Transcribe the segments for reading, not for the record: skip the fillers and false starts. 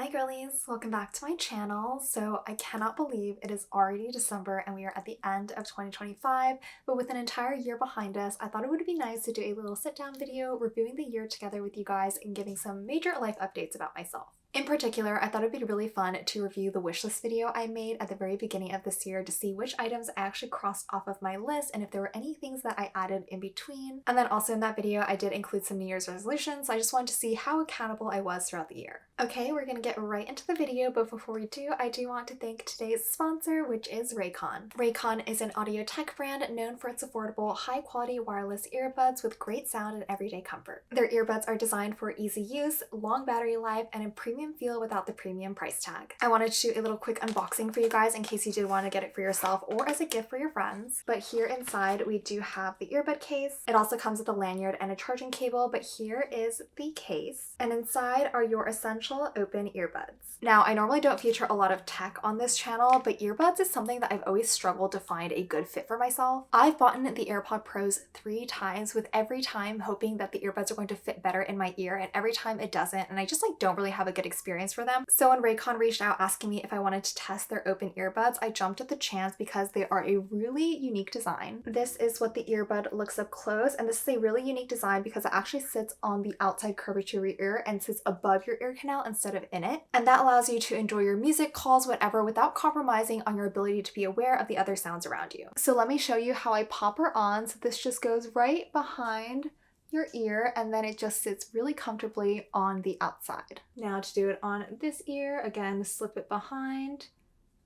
Hi girlies, welcome back to my channel. So I cannot believe it is already December and we are at the end of 2025, but with an entire year behind us, I thought it would be nice to do a little sit down video reviewing the year together with you guys and giving some major life updates about myself. In particular, I thought it'd be really fun to review the wishlist video I made at the very beginning of this year to see which items I actually crossed off of my list and if there were any things that I added in between. And then also in that video, I did include some New Year's resolutions, so I just wanted to see how accountable I was throughout the year. Okay, we're gonna get right into the video, but before we do, I do want to thank today's sponsor, which is Raycon. Raycon is an audio tech brand known for its affordable, high-quality wireless earbuds with great sound and everyday comfort. Their earbuds are designed for easy use, long battery life, and a premium feel without the premium price tag. I wanted to do a little quick unboxing for you guys in case you did want to get it for yourself or as a gift for your friends. But here inside, we do have the earbud case. It also comes with a lanyard and a charging cable, but here is the case. And inside are your essential open earbuds. Now, I normally don't feature a lot of tech on this channel, but earbuds is something that I've always struggled to find a good fit for myself. I've bought the AirPod Pros 3 times, with every time hoping that the earbuds are going to fit better in my ear, and every time it doesn't, and I just don't really have a good experience for them. So when Raycon reached out asking me if I wanted to test their open earbuds, I jumped at the chance because they are a really unique design. This is what the earbud looks up close, and this is a really unique design because it actually sits on the outside curvature of your ear and sits above your ear canal instead of in it. And that allows you to enjoy your music, calls, whatever, without compromising on your ability to be aware of the other sounds around you. So let me show you how I pop her on. So this just goes right behind your ear and then it just sits really comfortably on the outside. Now to do it on this ear, again, slip it behind,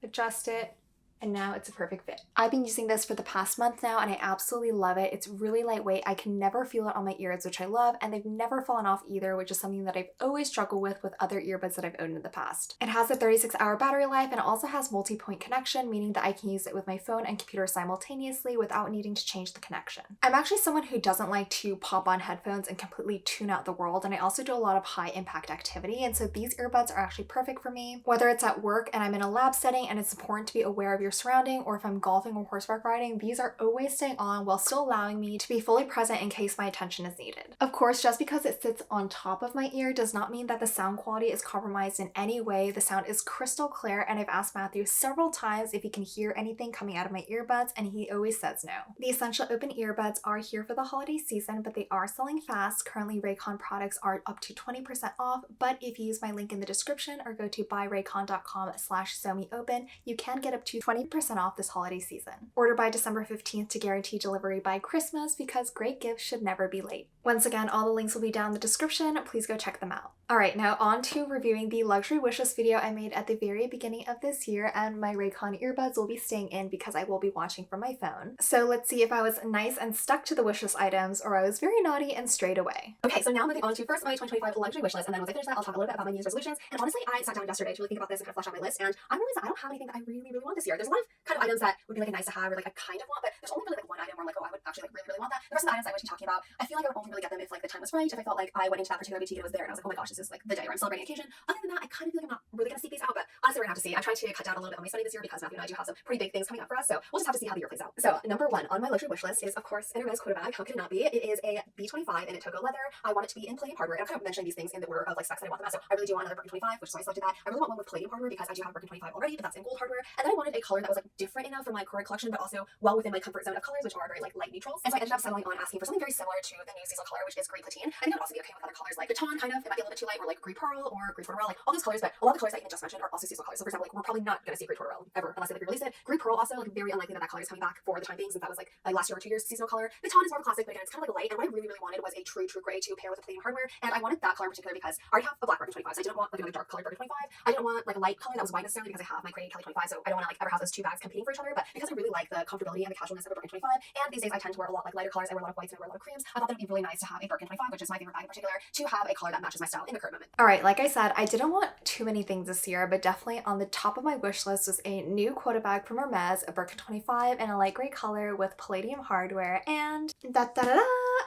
adjust it, and now it's a perfect fit. I've been using this for the past month now and I absolutely love it. It's really lightweight. I can never feel it on my ears, which I love, and they've never fallen off either, which is something that I've always struggled with other earbuds that I've owned in the past. It has a 36-hour battery life and it also has multi-point connection, meaning that I can use it with my phone and computer simultaneously without needing to change the connection. I'm actually someone who doesn't like to pop on headphones and completely tune out the world, and I also do a lot of high impact activity, and so these earbuds are actually perfect for me. Whether it's at work and I'm in a lab setting and it's important to be aware of your surrounding, or if I'm golfing or horseback riding, these are always staying on while still allowing me to be fully present in case my attention is needed. Of course, just because it sits on top of my ear does not mean that the sound quality is compromised in any way. The sound is crystal clear, and I've asked Matthew several times if he can hear anything coming out of my earbuds, and he always says no. The essential open earbuds are here for the holiday season, but they are selling fast. Currently, Raycon products are up to 20% off, but if you use my link in the description or go to buyraycon.com/somiopen, you can get up to 20% off this holiday season. Order by December 15th to guarantee delivery by Christmas, because great gifts should never be late. Once again, all the links will be down in the description. Please go check them out. Alright, now on to reviewing the luxury wishlist video I made at the very beginning of this year, and my Raycon earbuds will be staying in because I will be watching from my phone. So let's see if I was nice and stuck to the wishlist items or I was very naughty and strayed away. Okay, so now moving on to first my 2025 luxury wishlist, and then once I finish that, I'll talk a little bit about my New Year's resolutions. And honestly, I sat down yesterday to really think about this and kind of flesh out my list, and I realized that I don't have anything that I really want this year. There's a lot of kind of items that would be like a nice to have or like I kind of want, but there's only really like one item where I'm like, oh, I would actually like really want that. The rest of the items I was talking about, I feel like I would only really get them if like the time was right, if I felt like I went into that particular boutique and it was there and I was like, oh my gosh, this is like the day where I'm celebrating an occasion. Other than that, I kind of feel like I'm not really gonna seek these out, but honestly we're gonna have to see. I'm trying to cut down a little bit on my spending this year because Matthew and I do have some pretty big things coming up for us, so we'll just have to see how the year plays out. So number one on my luxury wish list is of course an Earbuds quota bag. How could it not be? It is a B25 in a Togo leather. I want it to be in palladium hardware, and I'm kind of mentioning these things in the order of like specs that I want them at. So I really do want another Birkin 25, which is why I selected that. I really want one with palladium hardware because I do have a Birkin 25 already, but that's in gold hardware. And then I wanted a color that was like different enough from my current collection, but also well within my comfort zone of colors, which are very like light neutrals. And so I ended up settling on asking for something very similar to the new seasonal color, which is gray platine. I think it would also be okay with other colors like baton, kind of. It might be a little bit too light, or like gray pearl or gray tortorelle, like all those colors. But a lot of the colors that I even just mentioned are also seasonal colors. So for example, like we're probably not going to see gray tortorelle ever unless they like release it. Gray pearl also like very unlikely that that color is coming back for the time being, since that was like last year or 2 years seasonal color. Baton is more of a classic, but again, it's kind of like a light. And what I really wanted was a true gray to pair with a palladium hardware. And I wanted that color in particular because I already have a black Birkin 25, so I didn't want like a really dark colored Birkin 25. I didn't want like a light color that was white necessarily because I have my gray Kelly 25, so I don't want to like ever have those two bags competing for each other. But because I really like the comfortability and the casualness of a Birkin 25, and these days I tend to wear a lot like lighter colors. I wear a lot of whites and I wear a lot of creams. I thought that would be really nice to have a Birkin 25, which is my favorite bag in particular, to have a color that matches my style in the current moment. Alright, like I said, I didn't want too many things this year, but definitely on the top of my wish list was a new quota bag from Hermes, a Birkin 25 in a light gray color with palladium hardware, and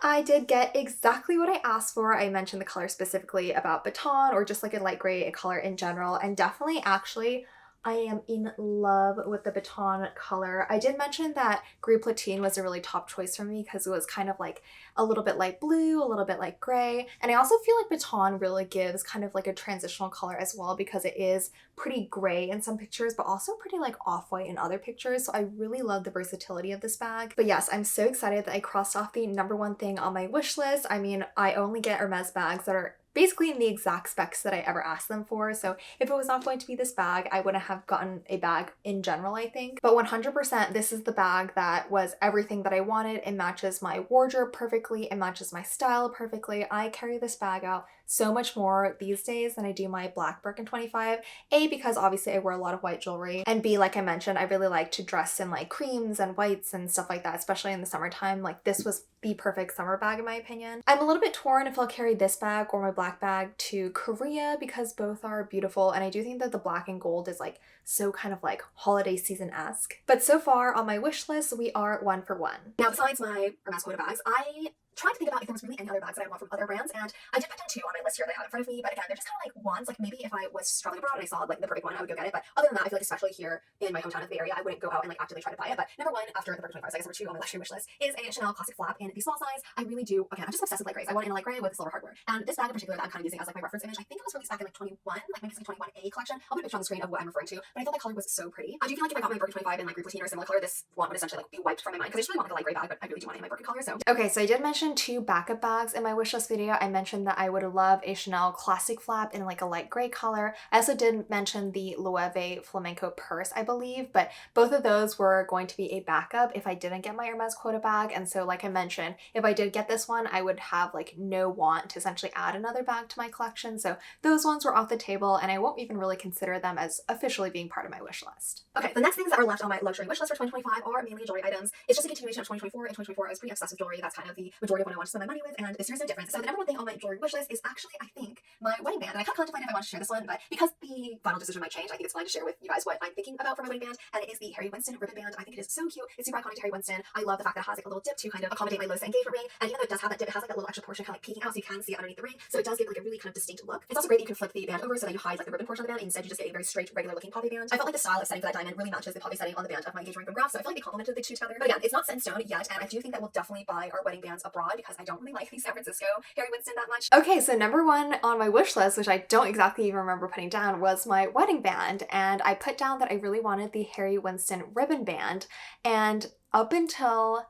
I did get exactly what I asked for. I mentioned the color specifically about baton or just like a light gray color in general, and definitely actually I am in love with the baton color. I did mention that Gris Platine was a really top choice for me because it was kind of like a little bit like blue, a little bit like gray. And I also feel like baton really gives kind of like a transitional color as well because it is pretty gray in some pictures, but also pretty like off-white in other pictures. So I really love the versatility of this bag. But yes, I'm so excited that I crossed off the number one thing on my wish list. I mean, I only get Hermes bags that are basically in the exact specs that I ever asked them for. So if it was not going to be this bag, I wouldn't have gotten a bag in general, I think. But 100%, this is the bag that was everything that I wanted. It matches my wardrobe perfectly. It matches my style perfectly. I carry this bag out so much more these days than I do my black Birkin 25. A, because obviously I wear a lot of white jewelry. And B, like I mentioned, I really like to dress in like creams and whites and stuff like that, especially in the summertime. Like this was the perfect summer bag in my opinion. I'm a little bit torn if I'll carry this bag or my black bag to Korea because both are beautiful, and I do think that the black and gold is like so kind of like holiday season-esque. But so far on my wish list, we are 1 for 1. Now, besides my Hermes Quota bags, I tried to think about if there was really any other bags that I want from other brands, and I did put down 2 on my list here that I have in front of me, but again, they're just kind of like ones, like maybe if I was traveling abroad and I saw like the perfect one, I would go get it, but other than that, I feel like especially here in my hometown of the Bay Area, I wouldn't go out and like actively try to buy it. But number 1 after the Birkin 25, so I guess number 2 on my luxury wish list is a Chanel classic flap in the small size. I really do, again, I'm just obsessed with light grays. I want it in a light gray with silver hardware, and this bag in particular that I'm kind of using as like my reference image, I think it was released back in like 21, like maybe it's like 21A collection. I'll put a picture on the screen of what I'm referring to, but I thought that color was so pretty. I do feel like if I got my Birkin 25 in like Gris Platine or a similar color, this one would essentially like be wiped from my mind because I just really want like a light gray bag, but I really do want it in my Birkin color. So okay, so I did mention 2 backup bags in my wish list video. I mentioned that I would love a Chanel classic flap in like a light gray color. I also did mention the Loewe flamenco purse, I believe, but both of those were going to be a backup if I didn't get my Hermes Quota bag. And so like I mentioned, if I did get this one, I would have like no want to essentially add another bag to my collection. So those ones were off the table and I won't even really consider them as officially being part of my wish list. okay, the next things that are left on my luxury wish list for 2025 are mainly jewelry items. It's just a continuation of 2024. In 2024, I was pretty obsessed with jewelry. That's kind of the majority of what I want to spend my money with, and this year is no different. So the number 1 thing on my jewelry wish list is actually, I think, my wedding band. And I kind of contemplated if I want to share this one, but because the final decision might change, I think it's fine to share with you guys what I'm thinking about for my wedding band. And it is the Harry Winston ribbon band. I think it is so cute. It's super iconic to Harry Winston. I love the fact that it has like a little dip to kind of accommodate my low set engagement ring. And even though it does have that dip, it has like that little extra portion kind of like peeking out so you can see it underneath the ring. So it does give like a really kind of distinct look. It's also great that you can flip the band over so that you hide like the ribbon portion of the band. Instead, you just get a very straight, regular looking poppy band. I felt like the style of setting for that diamond really matches the poppy setting on the band of my engagement ring from Graph, so I feel like they complemented the two together. But again, it's not set in stone yet, and I do think that we'll definitely buy our wedding bands abroad because I don't really like the San Francisco Harry Winston that much. Okay, so number 1 on my wish list, which I don't exactly even remember putting down, was my wedding band. And I put down that I really wanted the Harry Winston ribbon band. And up until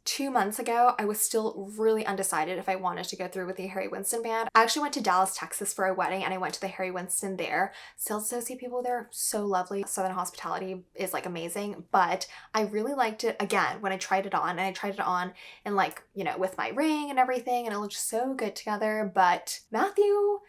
2 months ago, I was still really undecided if I wanted to go through with the Harry Winston band. I actually went to Dallas, Texas for a wedding and I went to the Harry Winston there. Sales associate people there are so lovely. Southern hospitality is like amazing, but I really liked it again when I tried it on, and I tried it on and like, you know, with my ring and everything, and it looked so good together. But Matthew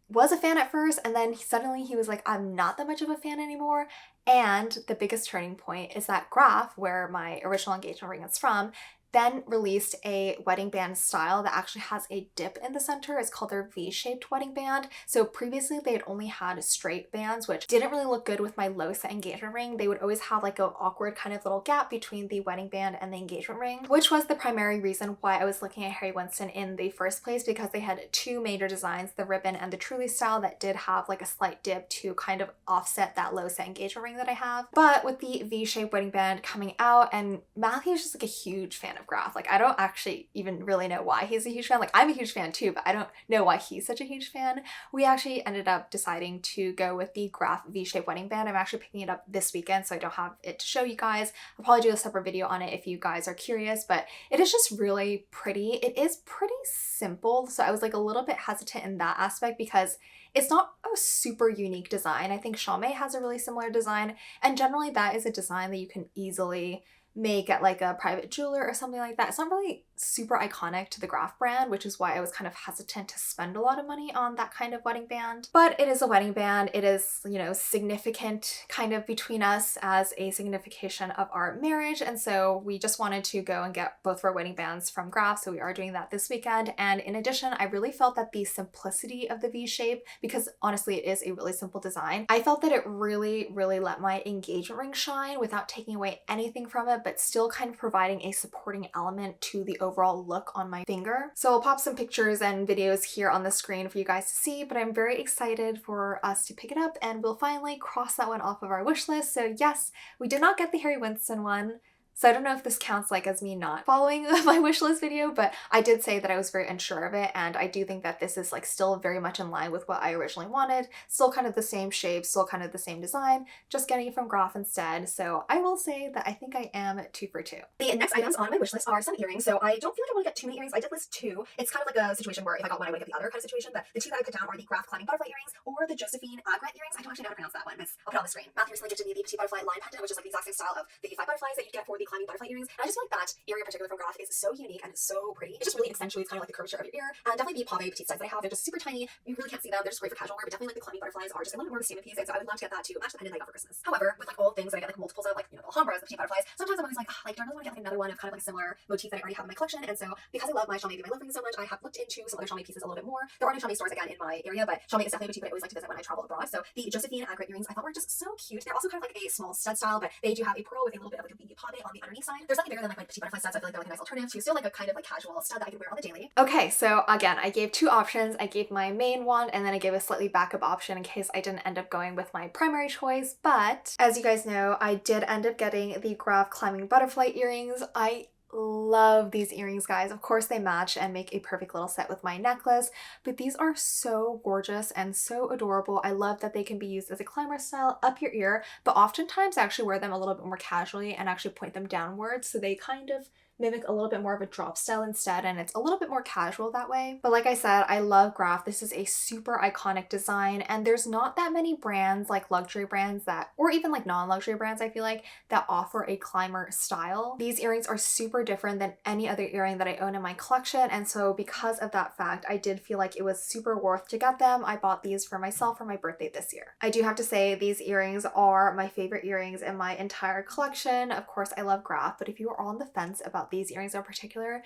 was a fan at first, and then suddenly he was like, I'm not that much of a fan anymore. And the biggest turning point is that Graph, where my original engagement ring is from, then released a wedding band style that actually has a dip in the center. It's called their V-shaped wedding band. So previously they had only had straight bands, which didn't really look good with my low set engagement ring. They would always have like an awkward kind of little gap between the wedding band and the engagement ring, which was the primary reason why I was looking at Harry Winston in the first place, because they had 2 major designs, the ribbon and the Truly style, that did have like a slight dip to kind of offset that low set engagement ring that I have. But with the V-shaped wedding band coming out, and Matthew's just like a huge fan of Graph. Like I don't actually even really know why he's a huge fan. Like I'm a huge fan too, but I don't know why he's such a huge fan. We actually ended up deciding to go with the Graph V-shaped wedding band. I'm actually picking it up this weekend, so I don't have it to show you guys. I'll probably do a separate video on it if you guys are curious, but it is just really pretty. It is pretty simple, so I was like a little bit hesitant in that aspect because it's not a super unique design. I think Xiaomi has a really similar design, and generally that is a design that you can easily make at like a private jeweler or something like that. It's not really super iconic to the Graph brand, which is why I was kind of hesitant to spend a lot of money on that kind of wedding band. But it is a wedding band. It is, you know, significant kind of between us as a signification of our marriage. And so we just wanted to go and get both of our wedding bands from Graph. So we are doing that this weekend. And in addition, I really felt that the simplicity of the V shape, because honestly, it is a really simple design, I felt that it really, really let my engagement ring shine without taking away anything from it, but still kind of providing a supporting element to the overall look on my finger. So I'll pop some pictures and videos here on the screen for you guys to see, but I'm very excited for us to pick it up and we'll finally cross that one off of our wish list. So yes, we did not get the Harry Winston one. So I don't know if this counts like as me not following my wishlist video, but I did say that I was very unsure of it, and I do think that this is like still very much in line with what I originally wanted. Still kind of the same shape, still kind of the same design, just getting it from Graf instead. So I will say that I think I am 2 for 2. The next items on my wish list are some earrings. So I don't feel like I want to get too many earrings. I did list 2. It's kind of like a situation where if I got one, I would get the other kind of situation. But the 2 that I put down are the Graf climbing butterfly earrings or the Josephine Agret earrings. I don't actually know how to pronounce that one. I'll put it on the screen. Matthew recently gifted me the petite butterfly line pendant, which is like the exact same style of the 5 butterflies that you get for the climbing butterfly earrings. And I just feel like that earring in particular from Graf is so unique and so pretty. It just really accentuates kind of like the curvature of your ear. And definitely the pave petite size that I have. They're just super tiny. You really can't see them. They're just great for casual wear, but definitely like the climbing butterflies are just a little bit more of a statement piece. And so I would love to get that to match the pendant I got for Christmas. However, with like all things that I get like multiples of, like, you know, the Alhambras, the petite butterflies, sometimes I'm always like, like, do I really want to get like another one of kind of like similar motif that I already have in my collection? And so because I love my Charme my love ring so much, I have looked into some other Charme pieces a little bit more. There are no Charme stores again in my area, but Charme is definitely a boutique that I always like to visit when I travel abroad. So the Josephine Agret earrings I thought were just so cute. They're also kind of like a small stud style, but they do have a pearl with a little bit of like a beady pave on the underneath side. There's nothing bigger than like my petite butterfly studs. I feel like they're like a nice alternative to still like a kind of like casual stud that I can wear on the daily. Okay, so again, I gave 2 options. I gave my main one and then I gave a slightly backup option in case I didn't end up going with my primary choice. But as you guys know, I did end up getting the Graf climbing butterfly earrings. I love these earrings, guys. Of course they match and make a perfect little set with my necklace, but these are so gorgeous and so adorable. I love that they can be used as a climber style up your ear, but oftentimes I actually wear them a little bit more casually and actually point them downwards, so they kind of mimic a little bit more of a drop style instead, and it's a little bit more casual that way. But like I said, I love Graf. This is a super iconic design, and there's not that many brands, like luxury brands that, or even like non-luxury brands, I feel like, that offer a climber style. These earrings are super different than any other earring that I own in my collection, and so because of that fact, I did feel like it was super worth to get them. I bought these for myself for my birthday this year. I do have to say these earrings are my favorite earrings in my entire collection. Of course, I love Graf, but if you are on the fence about these earrings in particular,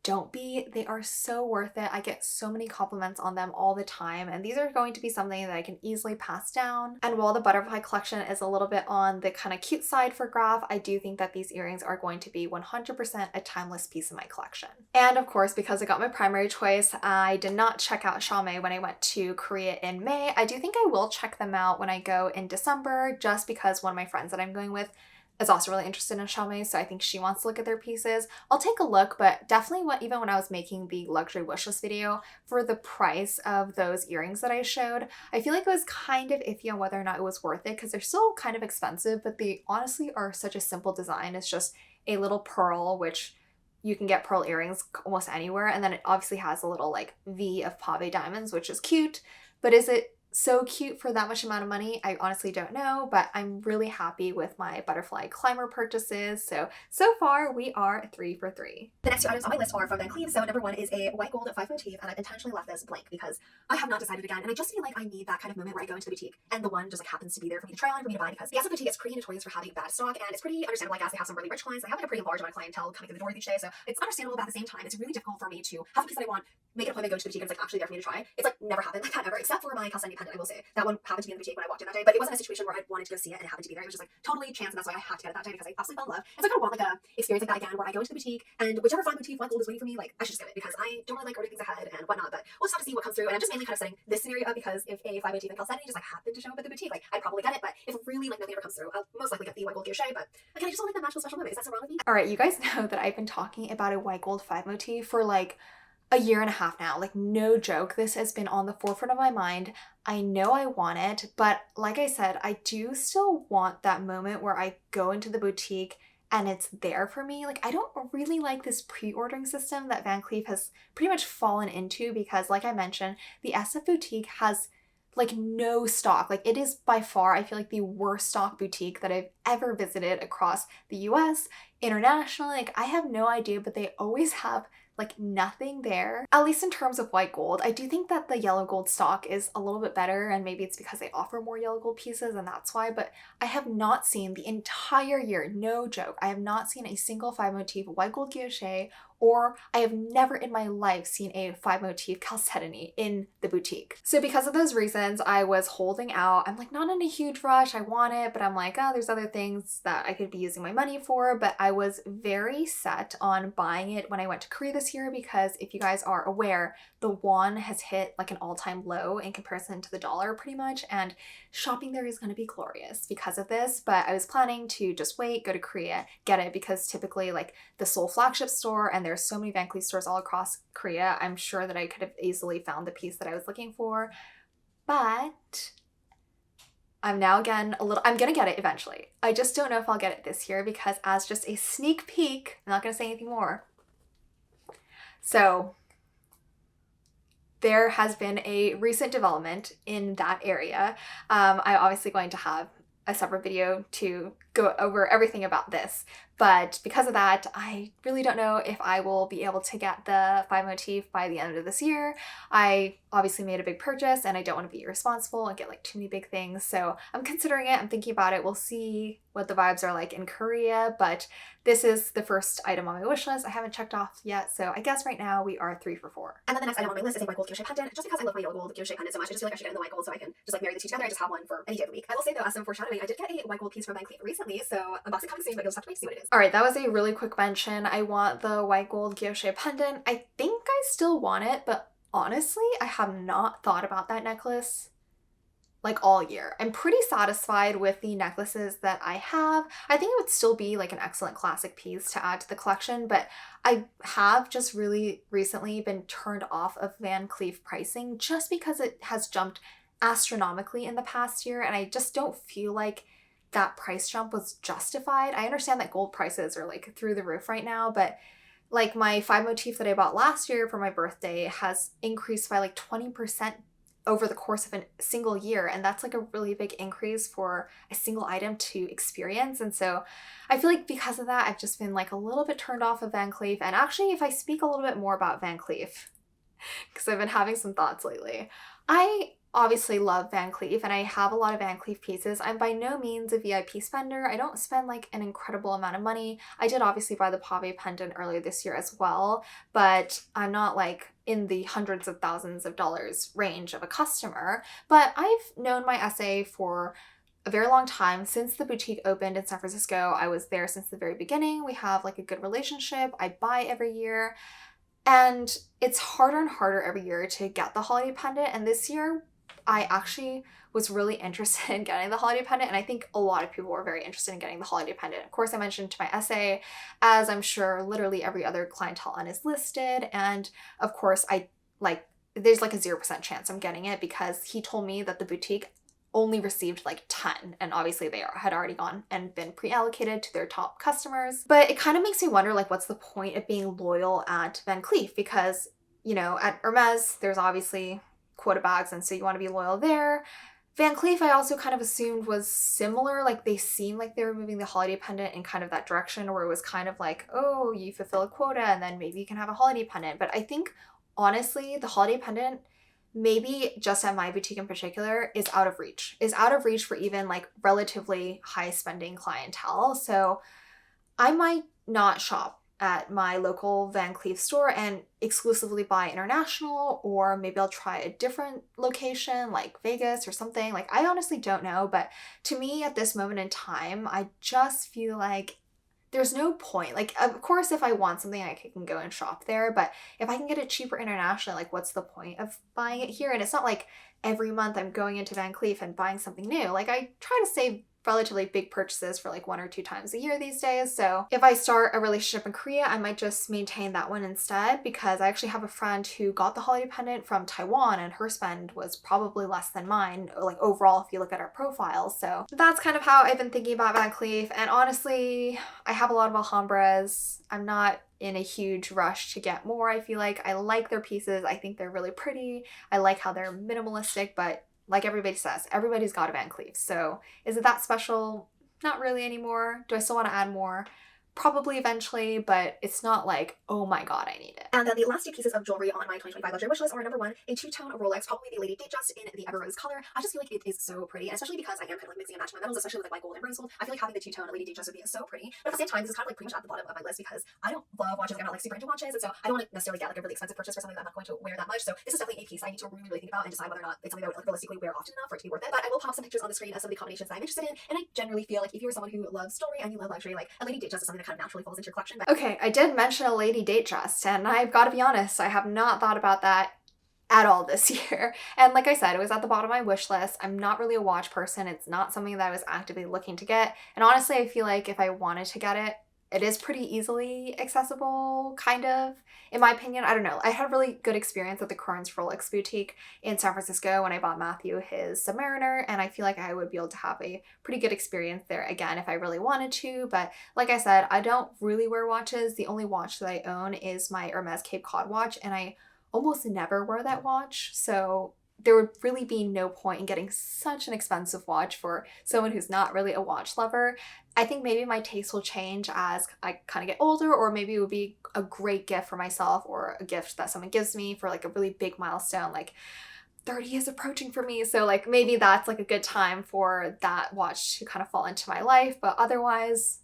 don't be. They are so worth it. I get so many compliments on them all the time, and these are going to be something that I can easily pass down. And while the butterfly collection is a little bit on the kind of cute side for Graf, I do think that these earrings are going to be 100% a timeless piece in my collection. And of course, because I got my primary choice, I did not check out Charme when I went to Korea in May. I do think I will check them out when I go in December, just because one of my friends that I'm going with is also really interested in Charme, so I think she wants to look at their pieces. I'll take a look, but definitely even when I was making the luxury wishlist video, for the price of those earrings that I showed, I feel like it was kind of iffy on whether or not it was worth it, because they're still kind of expensive, but they honestly are such a simple design. It's just a little pearl, which you can get pearl earrings almost anywhere, and then it obviously has a little like V of pave diamonds, which is cute, but is it so cute for that much amount of money? I honestly don't know, but I'm really happy with my butterfly climber purchases. So far we are 3 for 3. The next 2 items on my list are from Van Cleef. So number 1 is a white gold 5 motif, and I've intentionally left this blank because I have not decided again, and I just feel like I need that kind of moment where I go into the boutique and the one just like happens to be there for me to try on, for me to buy, because the SF boutique is pretty notorious for having bad stock, and it's pretty understandable. I guess they have some really rich clients. They have like a pretty large amount of clientele coming through the door each day, so it's understandable, but at the same time, it's really difficult for me to have a piece that I want, make an appointment, go to the boutique, and it's like actually there for me to try. It's like never happened like that ever, except for my Castani pendant. I will say that one happened to be in the boutique when I walked in that day, but it wasn't a situation where I wanted to go see it and it happened to be there. It was just like totally chance, and that's why I had to get it that day, because I absolutely fell in love. And so I kind of want like a experience like that again, where I go into the boutique and whichever 5 motif white gold is waiting for me, like I should just get it, because I don't really like ordering things ahead and whatnot. But we'll just have to see what comes through. And I'm just mainly kind of setting this scenario up because if a 5 motif in Castani just like happened to show up at the boutique, like I'd probably get it. But if really like nothing ever comes through, I'll most likely get the white gold guilloche. But again, I just don't like that magical special moment. Is that so wrong with me? All right, you guys know that I've been talking about a white gold 5 motif for like a year and a half now. Like, no joke, this has been on the forefront of my mind. I know I want it, but like I said, I do still want that moment where I go into the boutique and it's there for me. Like, I don't really like this pre-ordering system that Van Cleef has pretty much fallen into, because like I mentioned, the SF boutique has like no stock. Like, it is by far, I feel like, the worst stock boutique that I've ever visited across the US, internationally. Like, I have no idea, but they always have like nothing there, at least in terms of white gold. I do think that the yellow gold stock is a little bit better, and maybe it's because they offer more yellow gold pieces and that's why, but I have not seen the entire year, no joke, I have not seen a single 5 motif white gold guilloche or I have never in my life seen a 5 motif chalcedony in the boutique. So because of those reasons, I was holding out. I'm like not in a huge rush. I want it, but I'm like, oh, there's other things that I could be using my money for. But I was very set on buying it when I went to Korea this year because if you guys are aware, the won has hit like an all-time low in comparison to the dollar pretty much, and shopping there is going to be glorious because of this. But I was planning to just wait, go to Korea, get it, because typically like the Seoul flagship store, and there's so many Van Cleef stores all across Korea, I'm sure that I could have easily found the piece that I was looking for. But I'm now again I'm gonna get it eventually. I just don't know if I'll get it this year because as just a sneak peek, I'm not gonna say anything more. So there has been a recent development in that area. I'm obviously going to have a separate video to go over everything about this, but because of that, I really don't know if I will be able to get the 5 motif by the end of this year. I obviously made a big purchase and I don't want to be irresponsible and get like too many big things, so I'm considering it, I'm thinking about it. We'll see what the vibes are like in Korea, but this is the first item on my wish list. I haven't checked off yet, so I guess right now we are 3 for 4. And then the next item on my list is a white gold crochet pendant. Just because I love my yellow gold crochet pendant so much, I just feel like I should get in the white gold so I can just like marry the two together. I just have one for any day of the week. I will say though, as some foreshadowing, I did get a white gold piece from Van Cleef recently, so unboxing coming soon, but you'll just have to wait to see what it is. All right, that was a really quick mention. I want the white gold crochet pendant. I think I still want it, but honestly, I have not thought about that necklace like all year. I'm pretty satisfied with the necklaces that I have. I think it would still be like an excellent classic piece to add to the collection, but I have just really recently been turned off of Van Cleef pricing just because it has jumped astronomically in the past year, and I just don't feel like that price jump was justified. I understand that gold prices are like through the roof right now, but like my 5 motif that I bought last year for my birthday has increased by like 20% over the course of a single year, and that's like a really big increase for a single item to experience. And so I feel like because of that, I've just been like a little bit turned off of Van Cleef. And actually, if I speak a little bit more about Van Cleef, because I've been having some thoughts lately, I obviously love Van Cleef and I have a lot of Van Cleef pieces. I'm by no means a VIP spender. I don't spend like an incredible amount of money. I did obviously buy the pave pendant earlier this year as well, but I'm not like in the hundreds of thousands of dollars range of a customer. But I've known my SA for a very long time. Since the boutique opened in San Francisco, I was there since the very beginning. We have like a good relationship. I buy every year. And it's harder and harder every year to get the holiday pendant. And this year, I actually was really interested in getting the holiday pendant, and I think a lot of people were very interested in getting the holiday pendant. Of course, I mentioned to my essay, as I'm sure literally every other clientele on is listed, and of course, there's like a 0% chance I'm getting it because he told me that the boutique only received like 10, and obviously they had already gone and been pre-allocated to their top customers. But it kind of makes me wonder, like, what's the point of being loyal at Van Cleef? Because, you know, at Hermes, there's obviously quota bags, and so you want to be loyal there. Van Cleef, I also kind of assumed was similar. Like, they seemed like they were moving the holiday pendant in kind of that direction where it was kind of like, oh, you fulfill a quota and then maybe you can have a holiday pendant. But I think, honestly, the holiday pendant, maybe just at my boutique in particular, is out of reach. Is out of reach for even like relatively high spending clientele. So I might not shop at my local Van Cleef store and exclusively buy international, or maybe I'll try a different location like Vegas or something. Like, I honestly don't know, but to me at this moment in time, I just feel like there's no point. Like, of course, if I want something, I can go and shop there, but if I can get it cheaper internationally, like, what's the point of buying it here? And it's not like every month I'm going into Van Cleef and buying something new. Like, I try to save relatively big purchases for like 1 or 2 times a year these days. So if I start a relationship in Korea, I might just maintain that one instead, because I actually have a friend who got the holiday pendant from Taiwan and her spend was probably less than mine, like overall, if you look at our profile. So that's kind of how I've been thinking about Van Cleef. And honestly, I have a lot of Alhambras. I'm not in a huge rush to get more. I feel like I like their pieces. I think they're really pretty. I like how they're minimalistic, but like everybody says, everybody's got a Van Cleef. So is it that special? Not really anymore. Do I still want to add more? probably eventually, but it's not like, oh my god, I need it. And then the last two pieces of jewelry on my 2025 luxury wish list are number one, a two-tone Rolex, probably the Lady Datejust in the Ever Rose color. I just feel like it is so pretty, and especially because I am kind of like mixing and matching my metals, especially with like gold and rose gold. I feel like having the two-tone Lady Datejust would be so pretty. But at the same time, this is kind of like pretty much at the bottom of my list because I don't love watches. Like, I'm not like super into watches, and so I don't want to necessarily get like a really expensive purchase for something that I'm not going to wear that much. So this is definitely a piece I need to really, really think about and decide whether or not it's something that I would like realistically wear often enough for it to be worth it. But I will pop some pictures on the screen of some of the combinations that I'm interested in, and I generally feel like if you're someone who loves jewelry and you love luxury, like a Lady Datejust is something that kind of naturally falls into your collection. But okay, I did mention a Lady Datejust, and I've got to be honest, I have not thought about that at all this year. And like I said, it was at the bottom of my wish list. I'm not really a watch person. It's not something that I was actively looking to get. And honestly, I feel like if I wanted to get it, it is pretty easily accessible, kind of, in my opinion. I don't know. I had a really good experience at the Currents Rolex boutique in San Francisco when I bought Matthew his Submariner, and I feel like I would be able to have a pretty good experience there again if I really wanted to. But like I said, I don't really wear watches. The only watch that I own is my Hermes Cape Cod watch, and I almost never wear that watch. So there would really be no point in getting such an expensive watch for someone who's not really a watch lover. I think maybe my taste will change as I kind of get older, or maybe it would be a great gift for myself or a gift that someone gives me for like a really big milestone, like 30 is approaching for me. So like maybe that's like a good time for that watch to kind of fall into my life. But otherwise,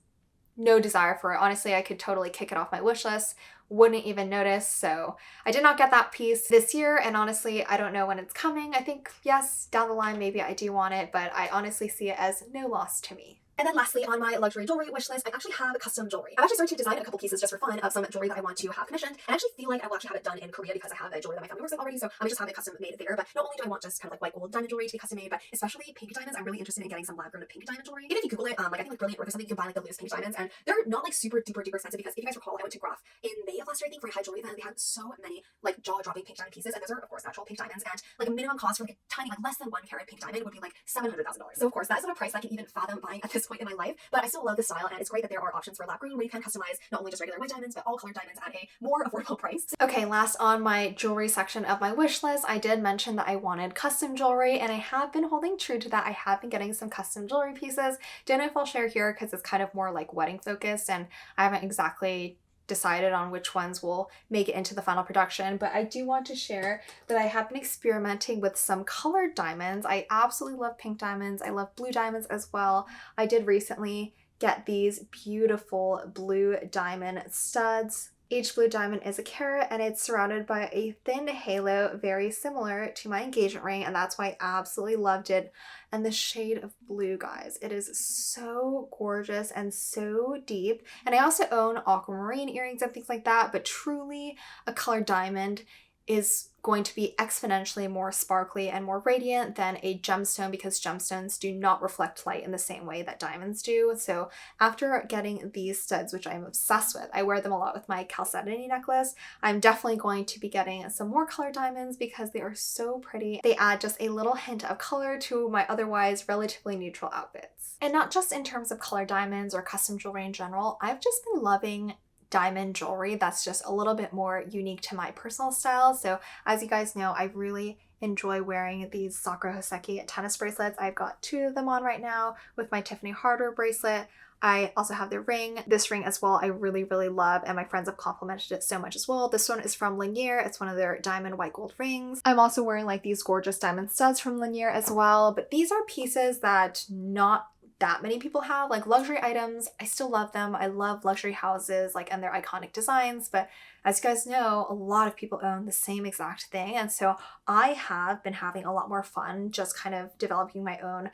no desire for it. Honestly, I could totally kick it off my wish list, wouldn't even notice. So I did not get that piece this year, and honestly, I don't know when it's coming. I think, yes, down the line, maybe I do want it, but I honestly see it as no loss to me. And then lastly, on my luxury jewelry wish list, I actually have custom jewelry. I've actually started to design a couple pieces just for fun of some jewelry that I want to have commissioned. And I actually feel like I will actually have it done in Korea because I have a jewelry that my family works with already, so I'm just having it custom made there. But not only do I want just kind of like white gold diamond jewelry to be custom made, but especially pink diamonds. I'm really interested in getting some lab grown pink diamond jewelry. Even if you Google it, like I think like Brilliant Work or something, you can buy like the loose pink diamonds, and they're not like super duper expensive because if you guys recall, I went to Graph in May of last year, I think, for a high jewelry event, and they had so many like jaw-dropping pink diamond pieces, and those are of course natural pink diamonds, and like a minimum cost for like a tiny, like less than 1 carat pink diamond would be like $700,000. So of course that is not a price that I can even fathom buying at this point in my life, but I still love the style, and it's great that there are options for lab grown where you can customize not only just regular white diamonds but all colored diamonds at a more affordable price. Okay, last on my jewelry section of my wish list, I did mention that I wanted custom jewelry, and I have been holding true to that. I have been getting some custom jewelry pieces. Don't know if I'll share here because it's kind of more like wedding focused, and I haven't exactly decided on which ones will make it into the final production, but I do want to share that I have been experimenting with some colored diamonds. I absolutely love pink diamonds. I love blue diamonds as well. I did recently get these beautiful blue diamond studs. Each blue diamond is a carat, and it's surrounded by a thin halo very similar to my engagement ring, and that's why I absolutely loved it. And the shade of blue, guys, it is so gorgeous and so deep. And I also own aquamarine earrings and things like that, but truly a colored diamond is going to be exponentially more sparkly and more radiant than a gemstone, because gemstones do not reflect light in the same way that diamonds do. So after getting these studs, which I'm obsessed with, I wear them a lot with my chalcedony necklace, I'm definitely going to be getting some more colored diamonds because they are so pretty. They add just a little hint of color to my otherwise relatively neutral outfits. And not just in terms of colored diamonds or custom jewelry in general, I've just been loving diamond jewelry that's just a little bit more unique to my personal style. So as you guys know, I really enjoy wearing these Sakura Hoseki tennis bracelets. I've got 2 of them on right now with my Tiffany hardware bracelet. I also have the ring, this ring as well, I really, really love, and my friends have complimented it so much as well. This one is from Lanier. It's one of their diamond white gold rings. I'm also wearing like these gorgeous diamond studs from Lanier as well, but these are pieces that not that many people have. Like luxury items, I still love them. I love luxury houses like and their iconic designs, but as you guys know, a lot of people own the same exact thing, and so I have been having a lot more fun just kind of developing my own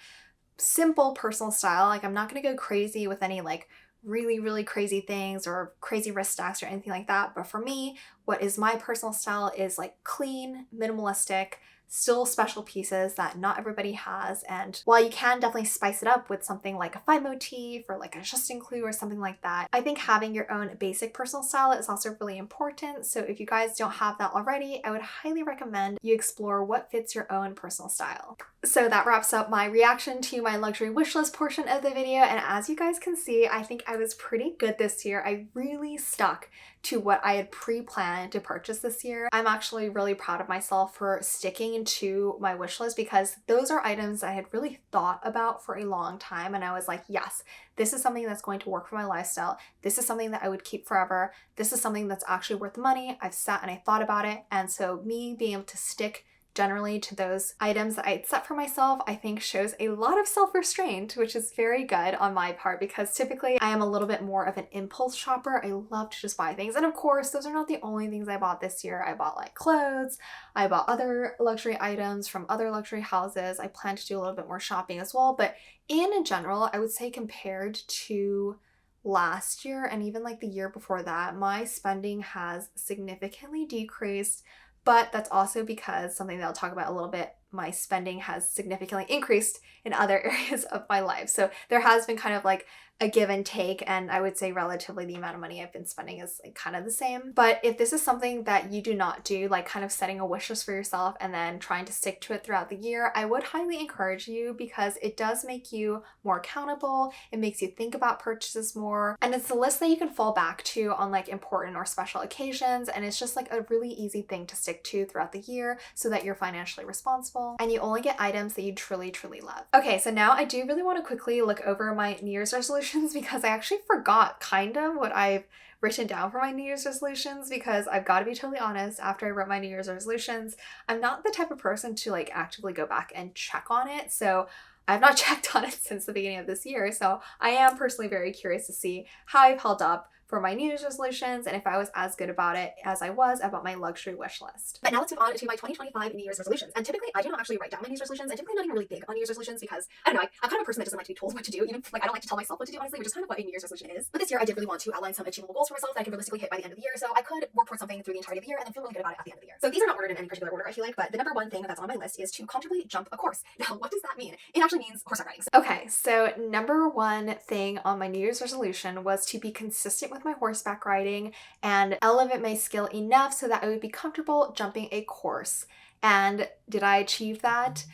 simple personal style. Like I'm not gonna go crazy with any like really, really crazy things or crazy wrist stacks or anything like that, but for me, what is my personal style is like clean, minimalistic, still special pieces that not everybody has. And while you can definitely spice it up with something like a 5 motif or like a justin clou or something like that, I think having your own basic personal style is also really important. So if you guys don't have that already, I would highly recommend you explore what fits your own personal style. So that wraps up my reaction to my luxury wish list portion of the video, and as you guys can see, I think I was pretty good this year. I really stuck to what I had pre-planned to purchase this year. I'm actually really proud of myself for sticking to my wish list because those are items I had really thought about for a long time, and I was like, yes, this is something that's going to work for my lifestyle. This is something that I would keep forever. This is something that's actually worth the money. I've sat and I thought about it, and so me being able to stick generally to those items that I had set for myself, I think shows a lot of self-restraint, which is very good on my part because typically I am a little bit more of an impulse shopper. I love to just buy things. And of course, those are not the only things I bought this year. I bought like clothes, I bought other luxury items from other luxury houses. I plan to do a little bit more shopping as well. But in general, I would say compared to last year and even like the year before that, my spending has significantly decreased. But that's also because something that I'll talk about a little bit, my spending has significantly increased in other areas of my life. So there has been kind of like a give and take, and I would say relatively the amount of money I've been spending is like kind of the same. But if this is something that you do not do, like kind of setting a wish list for yourself and then trying to stick to it throughout the year, I would highly encourage you because it does make you more accountable. It makes you think about purchases more, and it's a list that you can fall back to on like important or special occasions, and it's just like a really easy thing to stick to throughout the year so that you're financially responsible and you only get items that you truly, truly love. Okay, so now I do really want to quickly look over my New Year's resolutions because I actually forgot kind of what I've written down for my New Year's resolutions because I've got to be totally honest, after I wrote my New Year's resolutions, I'm not the type of person to like actively go back and check on it. So I've not checked on it since the beginning of this year. So I am personally very curious to see how I've held up for my New Year's resolutions and if I was as good about it as I was about my luxury wish list. But now let's move on to my 2025 New Year's resolutions. And typically, I do not actually write down my New Year's resolutions, and typically I'm not even really big on New Year's resolutions because, I don't know, I'm kind of a person that doesn't like to be told what to do, even like I don't like to tell myself what to do, honestly, which is kind of what a New Year's resolution is. But this year, I did really want to outline some achievable goals for myself that I could realistically hit by the end of the year, so I could work towards something through the entirety of the year and then feel really good about it at the end of the year. So these are not ordered in any particular order, I feel like, but the number one thing that's on my list is to comfortably jump a course. Now, what does that mean? It actually means horseback riding. Okay, so number one thing on my New Year's resolution was to be consistent with my horseback riding and elevate my skill enough so that I would be comfortable jumping a course. And did I achieve that?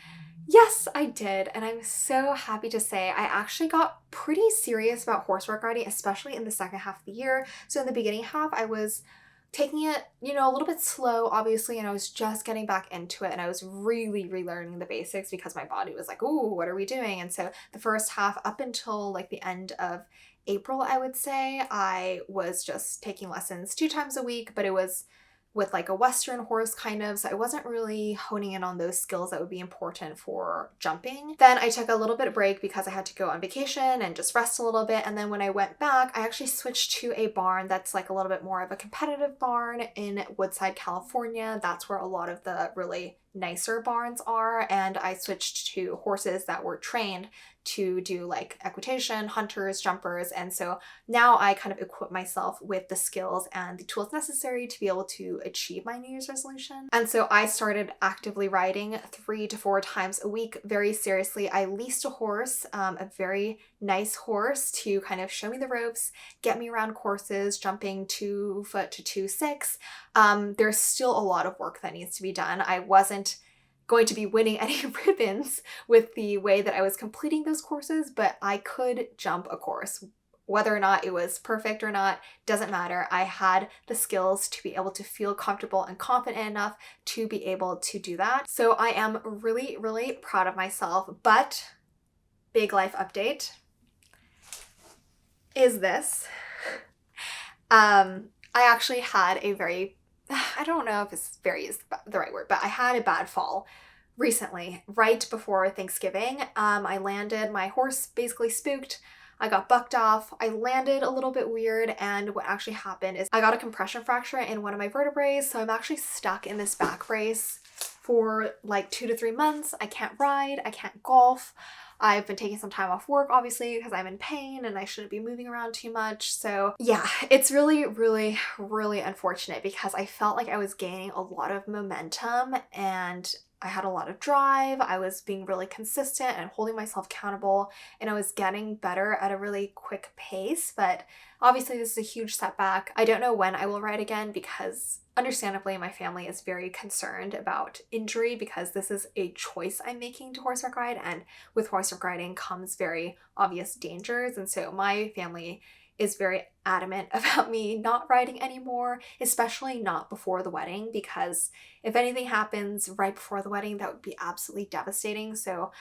Yes, I did. And I'm so happy to say I actually got pretty serious about horseback riding, especially in the second half of the year. So in the beginning half, I was taking it, a little bit slow, obviously, and I was just getting back into it, and I was really relearning the basics because my body was like, ooh, what are we doing? And so the first half up until like the end of April, I would say, I was just taking lessons 2 times a week, but it was with like a Western horse kind of, so I wasn't really honing in on those skills that would be important for jumping. Then I took a little bit of break because I had to go on vacation and just rest a little bit, and then when I went back, I actually switched to a barn that's like a little bit more of a competitive barn in Woodside, California. That's where a lot of the really nicer barns are, and I switched to horses that were trained to do like equitation, hunters, jumpers, and so now I kind of equip myself with the skills and the tools necessary to be able to achieve my New Year's resolution. And so I started actively riding 3 to 4 times a week very seriously. I leased a horse, a very nice horse, to kind of show me the ropes, get me around courses, jumping 2 foot to 2.6. There's still a lot of work that needs to be done. I wasn't going to be winning any ribbons with the way that I was completing those courses, but I could jump a course. Whether or not it was perfect or not, doesn't matter. I had the skills to be able to feel comfortable and confident enough to be able to do that. So I am really proud of myself, but big life update is this. I actually had a very, I don't know if it's very is the right word, but I had a bad fall recently, right before Thanksgiving. I landed, my horse basically spooked. I got bucked off. I landed a little bit weird, and what actually happened is I got a compression fracture in one of my vertebrae, so I'm actually stuck in this back brace for like 2 to 3 months. I can't ride, I can't golf. I've been taking some time off work, obviously, because I'm in pain and I shouldn't be moving around too much. So yeah, it's really unfortunate because I felt like I was gaining a lot of momentum and I had a lot of drive, I was being really consistent and holding myself accountable, and I was getting better at a really quick pace. But obviously, this is a huge setback. I don't know when I will ride again because understandably, my family is very concerned about injury because this is a choice I'm making to horseback ride, and with horseback riding comes very obvious dangers. And so my family is very adamant about me not riding anymore, especially not before the wedding, because if anything happens right before the wedding, that would be absolutely devastating. So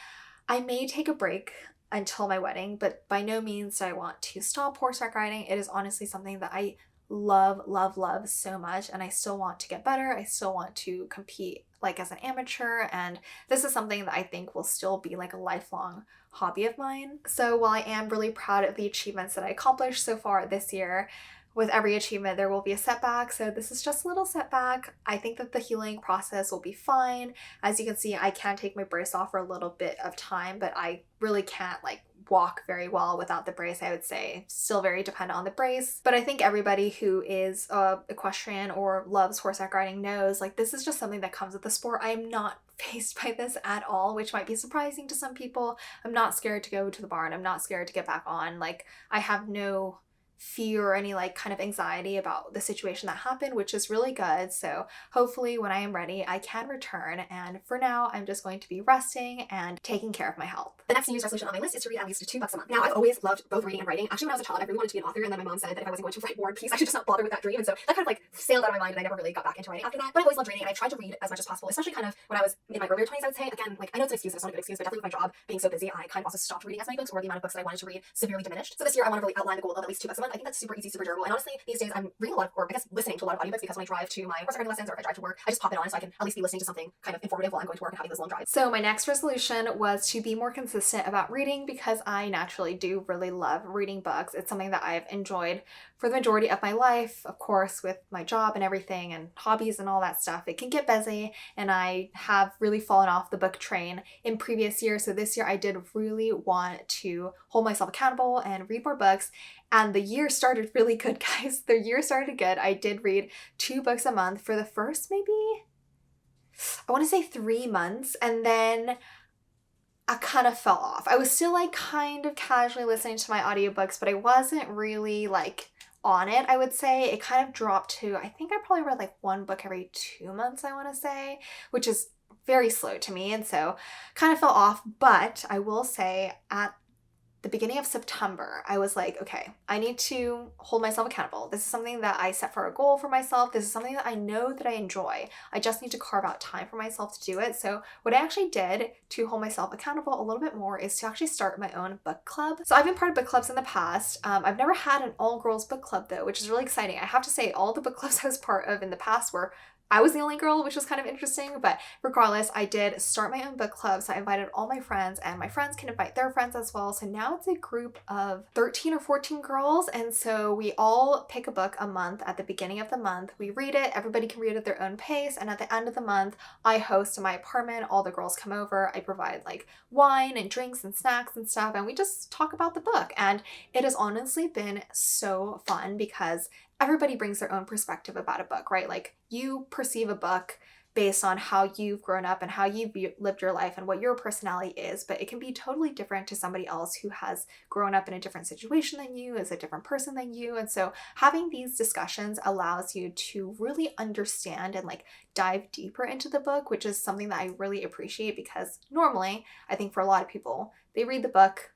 I may take a break until my wedding, but by no means do I want to stop horseback riding. It is honestly something that I love, love, love so much, and I still want to get better. I still want to compete like as an amateur, and this is something that I think will still be like a lifelong hobby of mine. So while I am really proud of the achievements that I accomplished so far this year, with every achievement there will be a setback. So this is just a little setback. I think that the healing process will be fine. As you can see, I can take my brace off for a little bit of time, but I really can't like walk very well without the brace, I would say. Still very dependent on the brace. But I think everybody who is equestrian or loves horseback riding knows like this is just something that comes with the sport. I am not faced by this at all, which might be surprising to some people. I'm not scared to go to the barn. I'm not scared to get back on. Like I have no fear or any like kind of anxiety about the situation that happened, which is really good. So hopefully when I am ready, I can return. And for now, I'm just going to be resting and taking care of my health. The next New Year's resolution on my list is to read at least $2 a month. Now, I've always loved both reading and writing. Actually, when I was a child, I really wanted to be an author, and then my mom said that if I wasn't going to write War and Peace, I should just not bother with that dream. And so that kind of like sailed out of my mind, and I never really got back into writing after that. But I've always loved reading, and I tried to read as much as possible, especially kind of when I was in my earlier 20s, I would say. Again, like I know it's an excuse, it's not a good excuse, but definitely with my job being so busy, I kind of also stopped reading as many books, or the amount of books that I wanted to read severely diminished. So this year, I want to really outline the goal of at least $2 a month. I think that's super easy, super durable. And honestly, these days I'm reading a lot, or I guess listening to a lot of audiobooks, because when I drive to my horse riding lessons or if I drive to work, I just pop it on so I can at least be listening to something kind of informative while I'm going to work and having those long drives. So my next resolution was to be more consistent about reading because I naturally do really love reading books. It's something that I've enjoyed for the majority of my life. Of course, with my job and everything and hobbies and all that stuff, it can get busy, and I have really fallen off the book train in previous years. So this year I did really want to hold myself accountable and read more books. And the year started really good, guys. The year started good. I did read 2 books a month for the first maybe, I want to say 3 months, and then I kind of fell off. I was still like kind of casually listening to my audiobooks, but I wasn't really like on it, I would say. It kind of dropped to, I think I probably read like 1 book every 2 months, I want to say, which is very slow to me, and so kind of fell off. But I will say at the beginning of September, I was like, okay, I need to hold myself accountable. This is something that I set for a goal for myself. This is something that I know that I enjoy. I just need to carve out time for myself to do it. So what I actually did to hold myself accountable a little bit more is to actually start my own book club. So I've been part of book clubs in the past. I've never had an all-girls book club though, which is really exciting. I have to say all the book clubs I was part of in the past were I was the only girl, which was kind of interesting, but regardless, I did start my own book club. So I invited all my friends, and my friends can invite their friends as well. So now it's a group of 13 or 14 girls. And so we all pick a book a month at the beginning of the month. We read it. Everybody can read at their own pace. And at the end of the month, I host in my apartment. All the girls come over. I provide like wine and drinks and snacks and stuff. And we just talk about the book. And it has honestly been so fun because everybody brings their own perspective about a book, right? Like you perceive a book based on how you've grown up and how you've lived your life and what your personality is, but it can be totally different to somebody else who has grown up in a different situation than you, is a different person than you. And so having these discussions allows you to really understand and like dive deeper into the book, which is something that I really appreciate because normally I think for a lot of people, they read the book,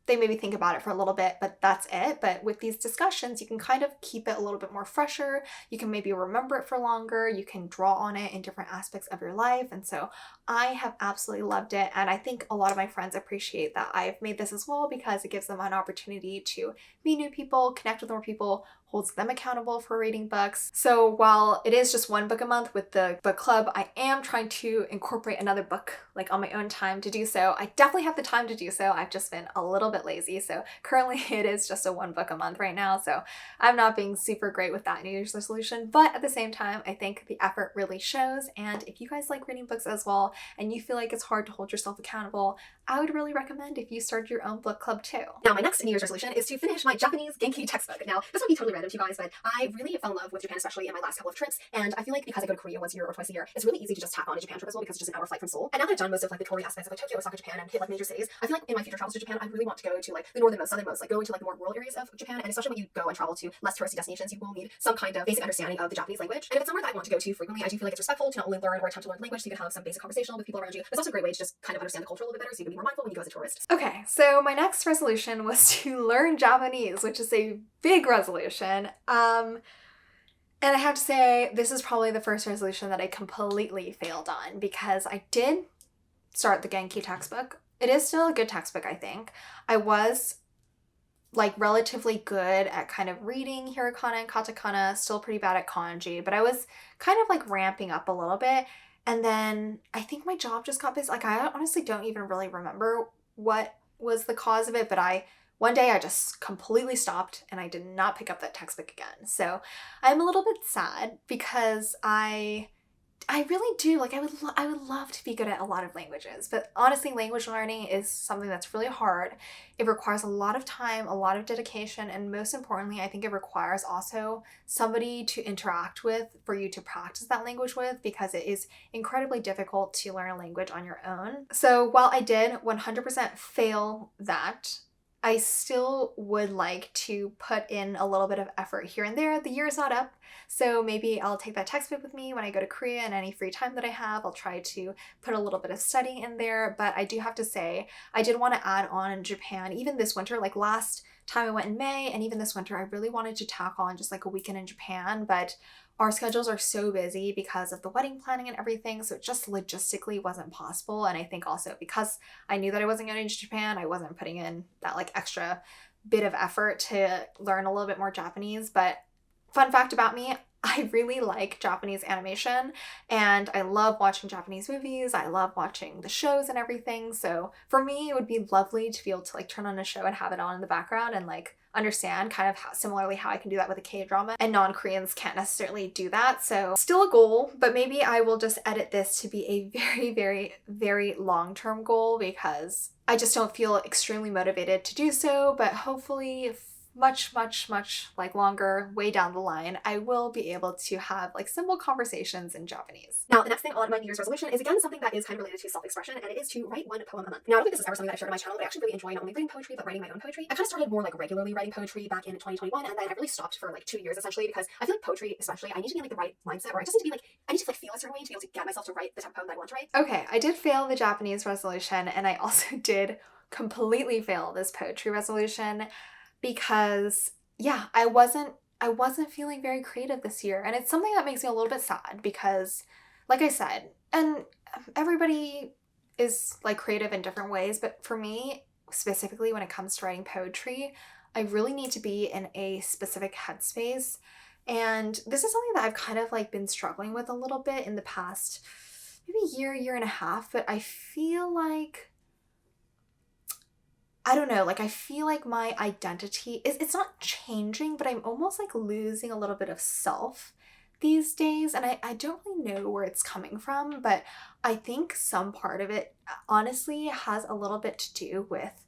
they maybe think about it for a little bit, but that's it. But with these discussions, you can kind of keep it a little bit more fresher. You can maybe remember it for longer. You can draw on it in different aspects of your life. And so I have absolutely loved it. And I think a lot of my friends appreciate that I've made this as well because it gives them an opportunity to meet new people, connect with more people, holds them accountable for reading books. So while it is just 1 book a month with the book club, I am trying to incorporate another book like on my own time to do so. I definitely have the time to do so. I've just been a little bit lazy. So currently it is just a 1 book a month right now. So I'm not being super great with that New Year's resolution, but at the same time, I think the effort really shows. And if you guys like reading books as well, and you feel like it's hard to hold yourself accountable, I would really recommend if you started your own book club too. Now, my next New Year's resolution is to finish my Japanese Genki textbook. Now, this might be totally random to you guys, but I really fell in love with Japan, especially in my last couple of trips. And I feel like because I go to Korea once a year or twice a year, it's really easy to just tack on a Japan trip as well because it's just an hour flight from Seoul. And now that I've done most of like the toury aspects of like Tokyo, Osaka, Japan, and hit like major cities, I feel like in my future travels to Japan, I really want to go to like the northernmost, southernmost, like go into like the more rural areas of Japan. And especially when you go and travel to less touristy destinations, you will need some kind of basic understanding of the Japanese language. And if it's somewhere that I want to go to frequently, I do feel like it's respectful to not only learn or attempt to learn language, so you can have some basic conversational with people around you. It's also a great way to just kind of understand the culture a little bit better, so you can be more mindful when you go as a tourist. Okay, so my next resolution was to learn Japanese, which is a big resolution. And I have to say, this is probably the first resolution that I completely failed on because I did start the Genki textbook. It is still a good textbook, I think. I was like relatively good at kind of reading hiragana and katakana, still pretty bad at kanji, but I was kind of like ramping up a little bit. And then I think my job just got busy. Like, I honestly don't even really remember what was the cause of it, but one day I just completely stopped and I did not pick up that textbook again. So I'm a little bit sad because I really do, like, I would love to be good at a lot of languages, but honestly, language learning is something that's really hard. It requires a lot of time, a lot of dedication, and most importantly, I think it requires also somebody to interact with for you to practice that language with, because it is incredibly difficult to learn a language on your own. So while I did 100% fail that, I still would like to put in a little bit of effort here and there. The year is not up, so maybe I'll take that textbook with me when I go to Korea, and any free time that I have, I'll try to put a little bit of studying in there. But I do have to say, I did want to add on in Japan, even this winter, like last time I went in May, and even this winter, I really wanted to tack on just like a weekend in Japan, but our schedules are so busy because of the wedding planning and everything, so it just logistically wasn't possible. And I think also because I knew that I wasn't going to Japan, I wasn't putting in that like extra bit of effort to learn a little bit more Japanese. But fun fact about me, I really like Japanese animation and I love watching Japanese movies. I love watching the shows and everything. So for me, it would be lovely to be able to like turn on a show and have it on in the background and like understand kind of similarly how I can do that with a K-drama, and non-Koreans can't necessarily do that. So still a goal, but maybe I will just edit this to be a very, very, very long-term goal because I just don't feel extremely motivated to do so, but hopefully much like longer way down the line, I will be able to have like simple conversations in Japanese. Now, the next thing on my New Year's resolution is again something that is kind of related to self-expression, and it is to write one poem a month. Now, I don't think this is ever something that I've shared on my channel, but I actually really enjoy not only reading poetry, but writing my own poetry. I kind of started more like regularly writing poetry back in 2021, and then I really stopped for like 2 years essentially because I feel like poetry, especially, I need to be in like the right mindset, or I just need to be like, I need to like feel a certain way to be able to get myself to write the type of poem that I want to write. Okay, I did fail the Japanese resolution, and I also did completely fail this poetry resolution because yeah, I wasn't feeling very creative this year. And it's something that makes me a little bit sad because, like I said, and everybody is like creative in different ways, but for me, specifically when it comes to writing poetry, I really need to be in a specific headspace. And this is something that I've kind of like been struggling with a little bit in the past maybe year and a half, but I feel like I don't know, like I feel like my identity it's not changing, but I'm almost like losing a little bit of self these days. And I don't really know where it's coming from, but I think some part of it honestly has a little bit to do with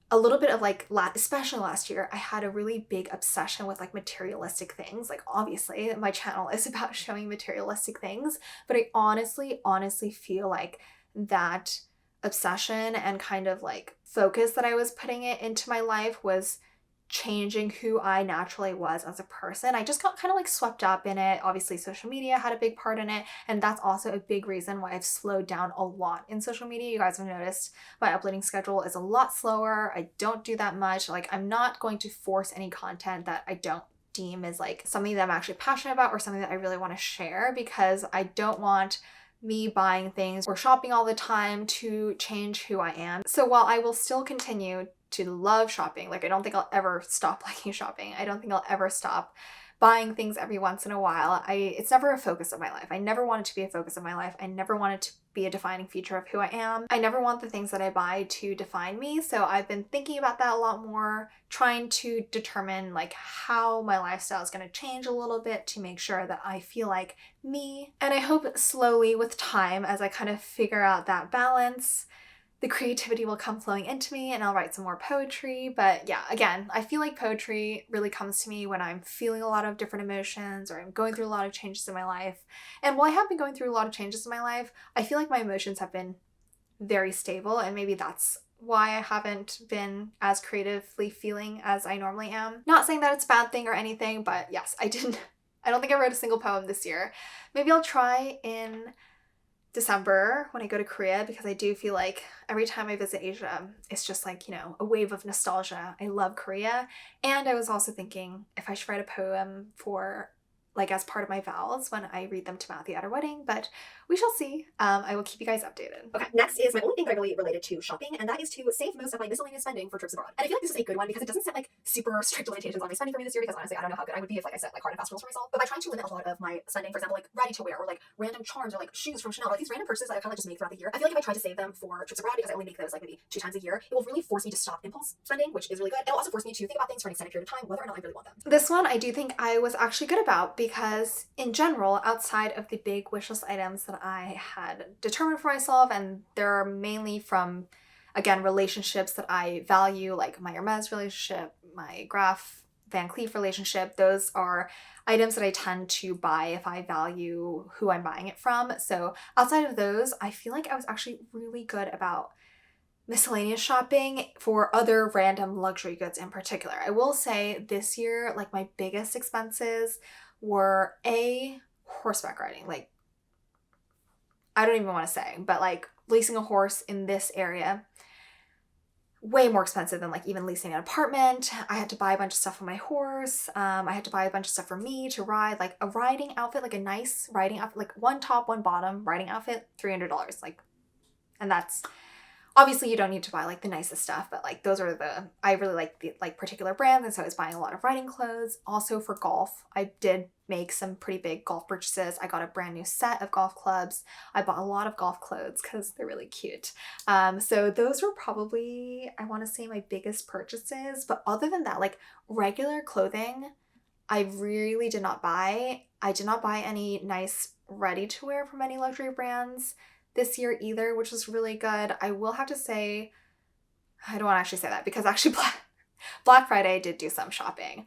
a little bit of like, especially last year, I had a really big obsession with like materialistic things. Like obviously my channel is about showing materialistic things, but I honestly feel like that obsession and kind of like focus that I was putting it into my life was changing who I naturally was as a person. I just got kind of like swept up in it. Obviously, social media had a big part in it, and that's also a big reason why I've slowed down a lot in social media. You guys have noticed my uploading schedule is a lot slower. I don't do that much. Like, I'm not going to force any content that I don't deem as like something that I'm actually passionate about or something that I really want to share, because I don't want me buying things or shopping all the time to change who I am. So while I will still continue to love shopping, like I don't think I'll ever stop liking shopping. I don't think I'll ever stop buying things every once in a while. It's never a focus of my life. I never want it to be a focus of my life. I never want it to be a defining feature of who I am. I never want the things that I buy to define me. So I've been thinking about that a lot more, trying to determine like how my lifestyle is going to change a little bit to make sure that I feel like me. And I hope slowly with time, as I kind of figure out that balance, the creativity will come flowing into me and I'll write some more poetry. But yeah, again, I feel like poetry really comes to me when I'm feeling a lot of different emotions or I'm going through a lot of changes in my life. And while I have been going through a lot of changes in my life, I feel like my emotions have been very stable, and maybe that's why I haven't been as creatively feeling as I normally am. Not saying that it's a bad thing or anything, but yes, I don't think I wrote a single poem this year. Maybe I'll try in December when I go to Korea, because I do feel like every time I visit Asia, it's just like, a wave of nostalgia. I love Korea. And I was also thinking if I should write a poem for like as part of my vows when I read them to Matthew at our wedding, but we shall see. I will keep you guys updated. Okay, next is my only thing that I really related to shopping, and that is to save most of my miscellaneous spending for trips abroad. And I feel like this is a good one because it doesn't set like super strict limitations on my spending for me this year, because honestly, I don't know how good I would be if like I set like hard and fast rules for myself. But by trying to limit a lot of my spending, for example, like ready to wear or like random charms or like shoes from Chanel, or like these random purchases that I kind of just make throughout the year, I feel like if I try to save them for trips abroad, because I only make those like maybe 2 times a year, it will really force me to stop impulse spending, which is really good. It'll also force me to think about things for an extended period of time, whether or not I really want them. This one I do think I was actually good about, because in general, outside of the big wishlist items that I had determined for myself, and they're mainly from, again, relationships that I value, like my Hermes relationship, my Graf Van Cleef relationship. Those are items that I tend to buy if I value who I'm buying it from. So outside of those, I feel like I was actually really good about miscellaneous shopping for other random luxury goods in particular. I will say this year, like my biggest expenses were horseback riding. Like, I don't even want to say, but like leasing a horse in this area, way more expensive than like even leasing an apartment. I had to buy a bunch of stuff for my horse. I had to buy a bunch of stuff for me to ride, like a riding outfit, like a nice riding outfit, like one top, one bottom riding outfit, $300. Like, and that's obviously you don't need to buy like the nicest stuff, but like those are I really like the like particular brands, and so I was buying a lot of riding clothes. Also for golf, I did make some pretty big golf purchases. I got a brand new set of golf clubs. I bought a lot of golf clothes because they're really cute. So those were probably, I want to say, my biggest purchases. But other than that, like regular clothing, I really did not buy. I did not buy any nice ready to wear from any luxury brands this year either, which was really good. I will have to say, I don't want to actually say that, because actually Black Friday did do some shopping,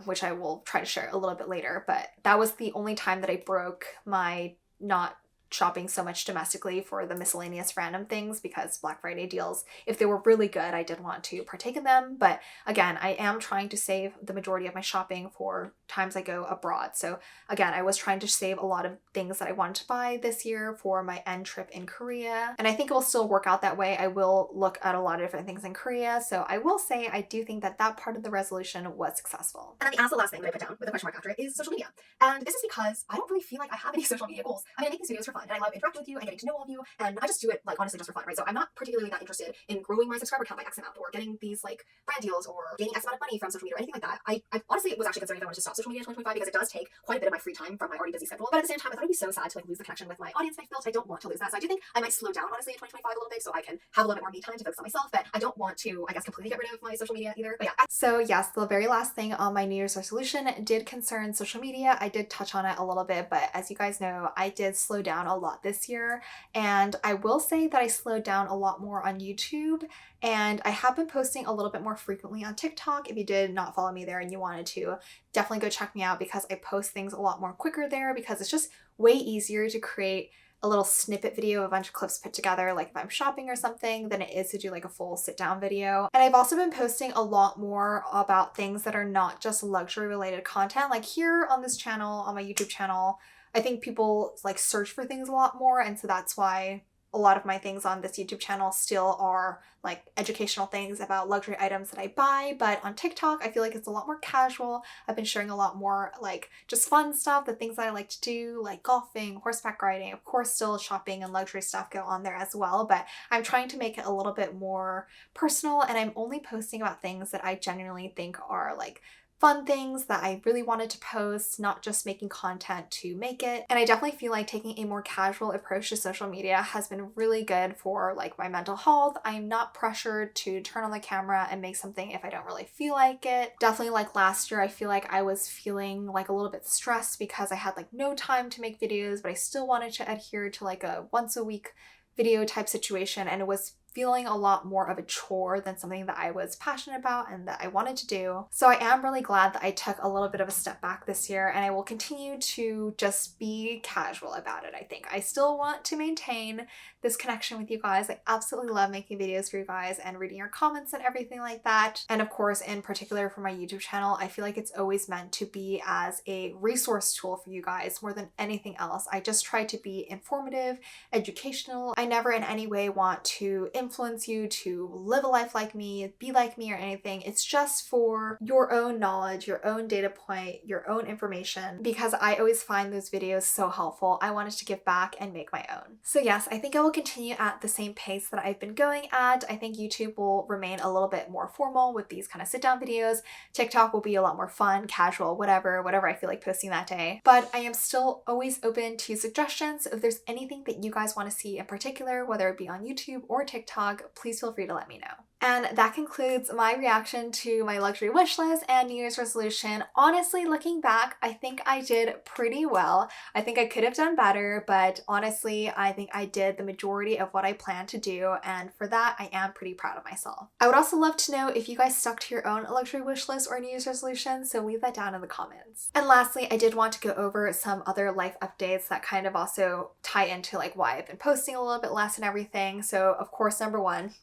which I will try to share a little bit later, but that was the only time that I broke my not shopping so much domestically for the miscellaneous random things, because Black Friday deals, if they were really good, I did want to partake in them. But again, I am trying to save the majority of my shopping for times I go abroad. So again, I was trying to save a lot of things that I wanted to buy this year for my end trip in Korea. And I think it will still work out that way. I will look at a lot of different things in Korea. So I will say I do think that that part of the resolution was successful. And then the last thing that I put down with a question mark after it is social media. And this is because I don't really feel like I have any social media goals. I mean, I make these videos for fun, and I love interacting with you and getting to know all of you, and I just do it like honestly just for fun, right? So I'm not particularly that interested in growing my subscriber count by X amount, or getting these like brand deals, or gaining X amount of money from social media, or anything like that. I honestly was actually considering if I wanted to stop social media in 2025, because it does take quite a bit of my free time from my already busy schedule. But at the same time, I thought it'd be so sad to like lose the connection with my audience I've built. I don't want to lose that. So I do think I might slow down honestly in 2025 a little bit, so I can have a little bit more me time to focus on myself. But I don't want to, I guess, completely get rid of my social media either. But yeah. So yes, the very last thing on my New Year's resolution did concern social media. I did touch on it a little bit, but as you guys know, I did slow down a lot this year. And I will say that I slowed down a lot more on YouTube, and I have been posting a little bit more frequently on TikTok. If you did not follow me there and you wanted to, definitely go check me out, because I post things a lot more quicker there, because it's just way easier to create a little snippet video, a bunch of clips put together, like if I'm shopping or something, than it is to do like a full sit down video. And I've also been posting a lot more about things that are not just luxury related content. Like here on this channel, on my YouTube channel, I think people like search for things a lot more, and so that's why a lot of my things on this YouTube channel still are like educational things about luxury items that I buy. But on TikTok, I feel like it's a lot more casual. I've been sharing a lot more like just fun stuff, the things that I like to do, like golfing, horseback riding. Of course, still shopping and luxury stuff go on there as well, but I'm trying to make it a little bit more personal, and I'm only posting about things that I genuinely think are like fun things that I really wanted to post, not just making content to make it. And I definitely feel like taking a more casual approach to social media has been really good for like my mental health. I'm not pressured to turn on the camera and make something if I don't really feel like it. Definitely like last year, I feel like I was feeling like a little bit stressed because I had like no time to make videos, but I still wanted to adhere to like a once a week video type situation, and it was feeling a lot more of a chore than something that I was passionate about and that I wanted to do. So I am really glad that I took a little bit of a step back this year, and I will continue to just be casual about it. I think I still want to maintain this connection with you guys. I absolutely love making videos for you guys and reading your comments and everything like that. And of course, in particular for my YouTube channel, I feel like it's always meant to be as a resource tool for you guys more than anything else. I just try to be informative, educational. I never in any way want to influence you to live a life like me, be like me, or anything. It's just for your own knowledge, your own data point, your own information, because I always find those videos so helpful. I wanted to give back and make my own. So yes, I think I will continue at the same pace that I've been going at. I think YouTube will remain a little bit more formal with these kind of sit down videos. TikTok will be a lot more fun, casual, whatever I feel like posting that day. But I am still always open to suggestions. If there's anything that you guys want to see in particular, whether it be on YouTube or TikTok, please feel free to let me know. And that concludes my reaction to my luxury wish list and New Year's resolution. Honestly, looking back, I think I did pretty well. I think I could have done better, but honestly, I think I did the majority of what I planned to do, and for that, I am pretty proud of myself. I would also love to know if you guys stuck to your own luxury wish list or New Year's resolution, so leave that down in the comments. And lastly, I did want to go over some other life updates that kind of also tie into like why I've been posting a little bit less and everything. So of course, number one,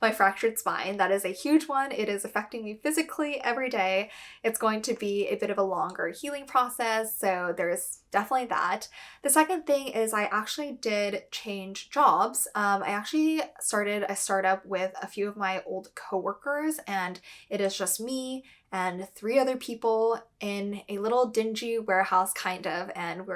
my fractured spine. That is a huge one. It is affecting me physically every day. It's going to be a bit of a longer healing process, so there's definitely that. The second thing is I actually did change jobs. I actually started a startup with a few of my old coworkers, and it is just me and 3 other people in a little dingy warehouse kind of, and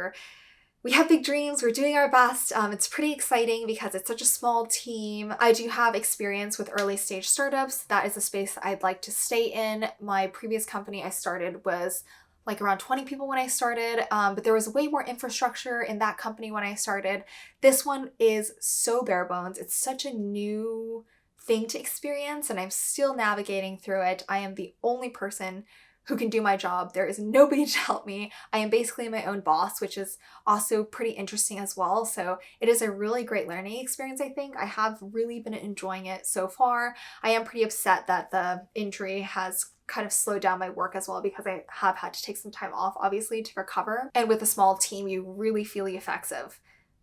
we have big dreams, we're doing our best. It's pretty exciting because it's such a small team. I do have experience with early stage startups. That is a space that I'd like to stay in. My previous company I started was like around 20 people when I started, but there was way more infrastructure in that company when I started. This one is so bare bones. It's such a new thing to experience, and I'm still navigating through it. I am the only person who can do my job. There is nobody to help me. I am basically my own boss, which is also pretty interesting as well. So it is a really great learning experience, I think. I have really been enjoying it so far. I am pretty upset that the injury has kind of slowed down my work as well, because I have had to take some time off, obviously, to recover. And with a small team, you really feel the effects of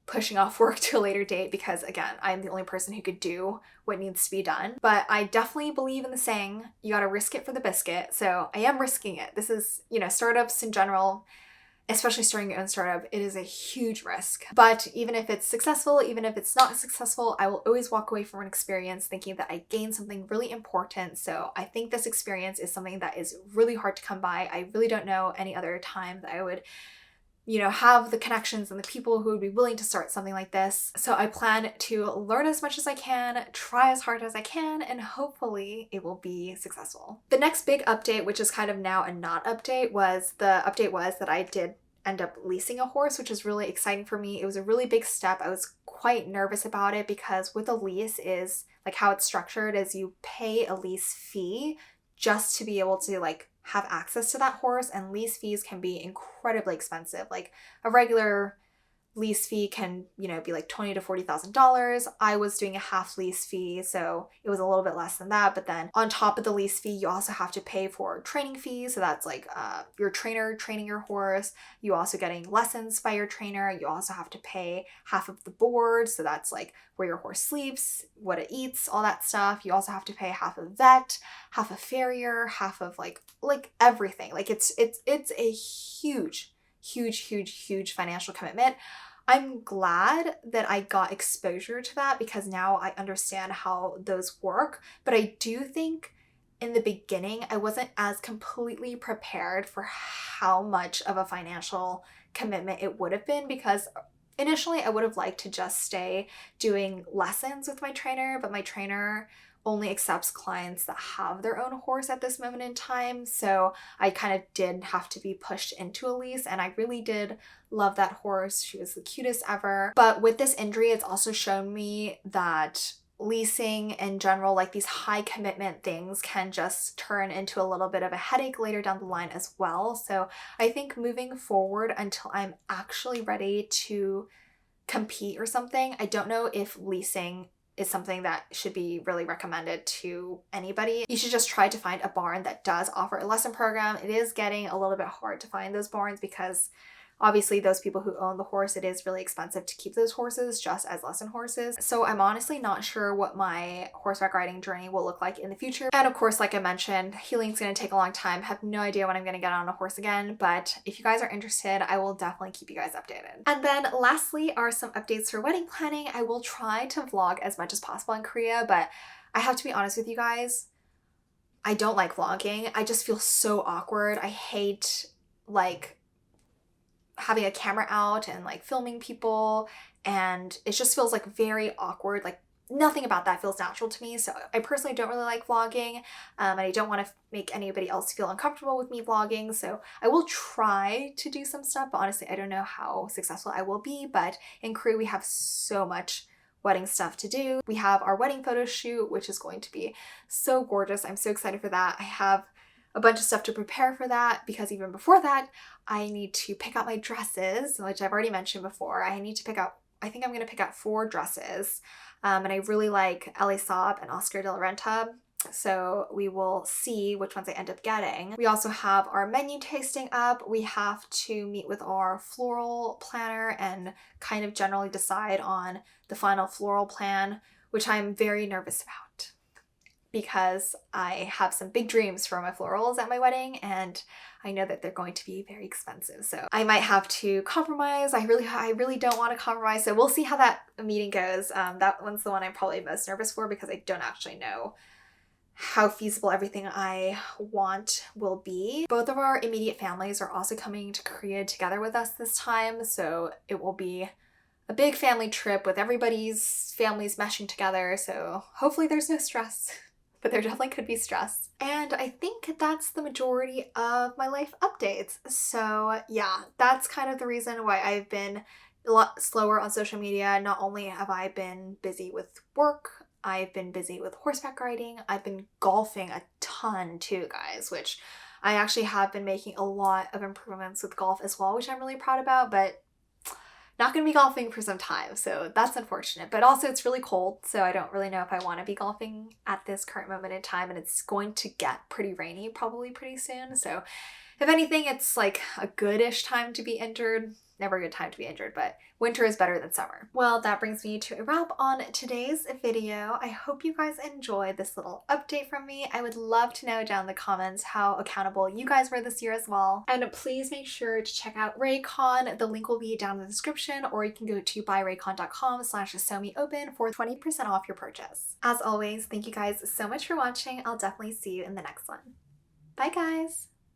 pushing off work to a later date, because again, I'm the only person who could do what needs to be done. But I definitely believe in the saying, you gotta risk it for the biscuit. So I am risking it. This is, startups in general, especially starting your own startup, it is a huge risk. But even if it's successful, even if it's not successful, I will always walk away from an experience thinking that I gained something really important. So I think this experience is something that is really hard to come by. I really don't know any other time that I would have the connections and the people who would be willing to start something like this. So I plan to learn as much as I can, try as hard as I can, and hopefully it will be successful. The next big update, which is kind of now a not update, was that I did end up leasing a horse, which is really exciting for me. It was a really big step. I was quite nervous about it because with a lease is like how it's structured is you pay a lease fee just to be able to have access to that horse, and lease fees can be incredibly expensive. Like a regular lease fee can, be like $20,000 to $40,000. I was doing a half lease fee, so it was a little bit less than that. But then on top of the lease fee, you also have to pay for training fees. So that's like your trainer training your horse. You also getting lessons by your trainer. You also have to pay half of the board. So that's like where your horse sleeps, what it eats, all that stuff. You also have to pay half a vet, half a farrier, half of like everything. Like it's a huge financial commitment. I'm glad that I got exposure to that because now I understand how those work. But I do think in the beginning, I wasn't as completely prepared for how much of a financial commitment it would have been, because initially I would have liked to just stay doing lessons with my trainer, but my trainer only accepts clients that have their own horse at this moment in time. So I kind of did have to be pushed into a lease, and I really did love that horse. She was the cutest ever. But with this injury, it's also shown me that leasing in general, like these high commitment things, can just turn into a little bit of a headache later down the line as well. So I think moving forward, until I'm actually ready to compete or something, I don't know if leasing is something that should be really recommended to anybody. You should just try to find a barn that does offer a lesson program. It is getting a little bit hard to find those barns because obviously those people who own the horse, it is really expensive to keep those horses just as lesson horses. So I'm honestly not sure what my horseback riding journey will look like in the future. And of course, like I mentioned, healing's going to take a long time. Have no idea when I'm going to get on a horse again, but if you guys are interested, I will definitely keep you guys updated. And then lastly are some updates for wedding planning. I will try to vlog as much as possible in Korea, but I have to be honest with you guys, I don't like vlogging. I just feel so awkward. I hate like having a camera out and like filming people, and it just feels like very awkward. Like nothing about that feels natural to me. So I personally don't really like vlogging, and I don't want to make anybody else feel uncomfortable with me vlogging. So I will try to do some stuff, but honestly, I don't know how successful I will be. But in Korea, we have so much wedding stuff to do. We have our wedding photo shoot, which is going to be so gorgeous. I'm so excited for that. I have a bunch of stuff to prepare for that because even before that, I need to pick out my dresses, which I've already mentioned before. I need to pick out, I think I'm going to pick out 4 dresses. And I really like Ellie Saab and Oscar de la Renta. So we will see which ones I end up getting. We also have our menu tasting up. We have to meet with our floral planner and kind of generally decide on the final floral plan, which I'm very nervous about, because I have some big dreams for my florals at my wedding and I know that they're going to be very expensive. So I might have to compromise. I really don't want to compromise. So we'll see how that meeting goes. That one's the one I'm probably most nervous for because I don't actually know how feasible everything I want will be. Both of our immediate families are also coming to Korea together with us this time. So it will be a big family trip with everybody's families meshing together. So hopefully there's no stress. But there definitely could be stress. And I think that's the majority of my life updates. So yeah, that's kind of the reason why I've been a lot slower on social media. Not only have I been busy with work, I've been busy with horseback riding. I've been golfing a ton too, guys, which I actually have been making a lot of improvements with golf as well, which I'm really proud about, but not going to be golfing for some time, so that's unfortunate. But also it's really cold, so I don't really know if I want to be golfing at this current moment in time, and it's going to get pretty rainy probably pretty soon. So if anything, it's like a goodish time to be injured. Never a good time to be injured, but winter is better than summer. Well, that brings me to a wrap on today's video. I hope you guys enjoyed this little update from me. I would love to know down in the comments how accountable you guys were this year as well. And please make sure to check out Raycon. The link will be down in the description, or you can go to buyraycon.com/somiopen for 20% off your purchase. As always, thank you guys so much for watching. I'll definitely see you in the next one. Bye guys!